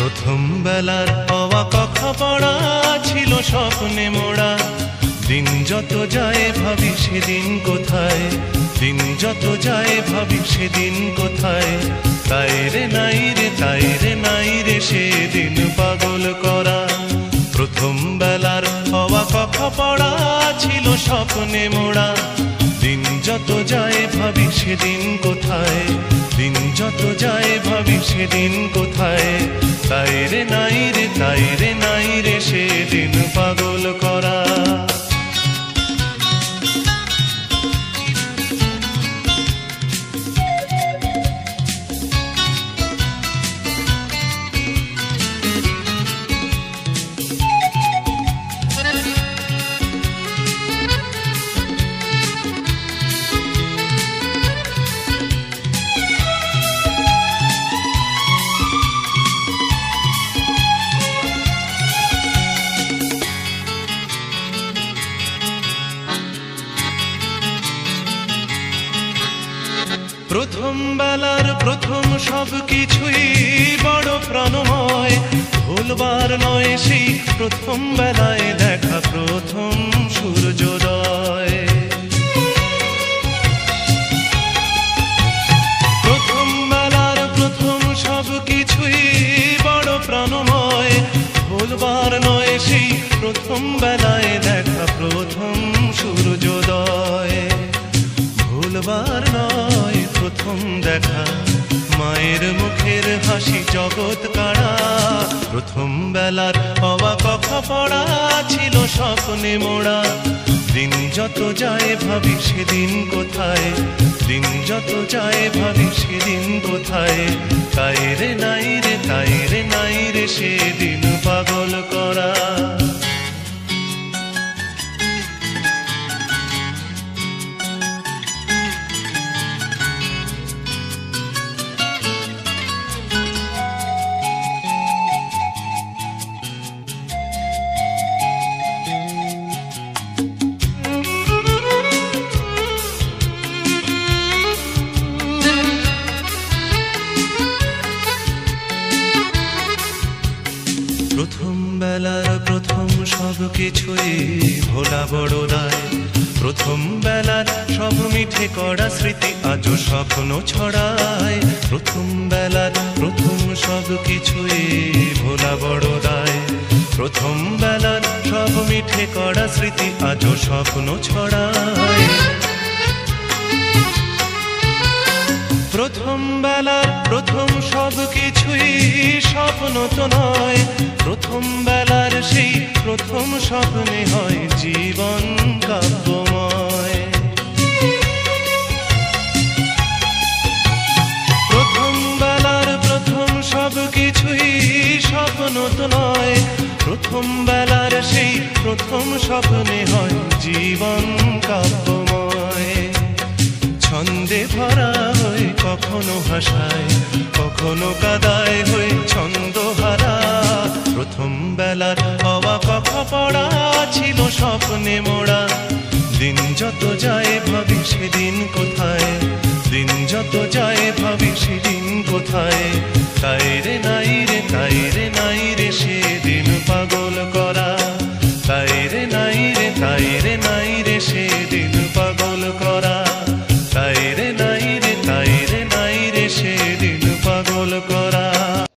প্রথম বেলার হওয়া কথা পড়া ছিল স্বপ্নে মোড়া। দিন যত যায় ভাবি সেদিন কোথায়, দিন যত যায় ভাবি সেদিন কোথায়। তাই রে নাই রে, তাই রে নাই রে সেদিন পাগল করা। প্রথম বেলার হওয়া কথা পড়া ছিল স্বপ্নে মোড়া। দিন যত যায় ভাবি সেদিন কোথায়, দিন যত যায় ভাবি সেদিন কোথায়। তাই রে নাই রে, তাই রে নাই রে সেদিন পাগল করা। প্রথম বেলার প্রথম সব কিছুই বড় প্রাণময়, ভুলবার নয় সেই প্রথম বেলায় দেখা প্রথম সূর্যোদয়। প্রথম বেলার প্রথম সব কিছুই বড় প্রাণময়, ভুলবার নয় সেই প্রথম বেলায় দেখা প্রথম সূর্যোদয়। ভুলবার নয় প্রথম দেখা মায়ের মুখের হাসি জগৎ কাড়া। প্রথম বেলার হওয়া কথা পড়া ছিল স্বপ্নে মোড়া। দিন যত যায় ভাবি সেদিন কোথায়, দিন যত যায় ভাবি সেদিন কোথায়। তাই রে নাই রে, তাই রে নাই রে সেদিন পাগল করা। প্রথম বেলার প্রথম সব কিছুই ভোলা বড় দায়। প্রথম বেলার সব মিঠে করা স্মৃতি আজও স্বপ্ন ছড়ায়। প্রথম বেলার প্রথম সব কিছুই ভোলা বড় দায়। প্রথম বেলার সব মিঠে করা স্মৃতি আজও স্বপ্ন ছড়ায়। প্রথম বেলার প্রথম সব কিছুই স্বপ্ন তো নয়, প্রথম বেলার সেই প্রথম স্বপ্নে হয় জীবন কাব্যময়। প্রথম বেলার প্রথম সব কিছুই স্বপ্ন তো নয়, প্রথম বেলার সেই প্রথম স্বপ্নে হয় জীবন কাব্যময়। ছন্দে ভরা হয়ে কখনো হাসায়, কখনো কাদায় হয়ে ছন্দহারা। প্রথম বেলার হওয়া কথা পড়া ছিল স্বপ্নে মোড়া। দিন যত যায় ভাবি সেদিন কোথায়, দিন যত যায় ভাবি সেদিন কোথায়। তাই রে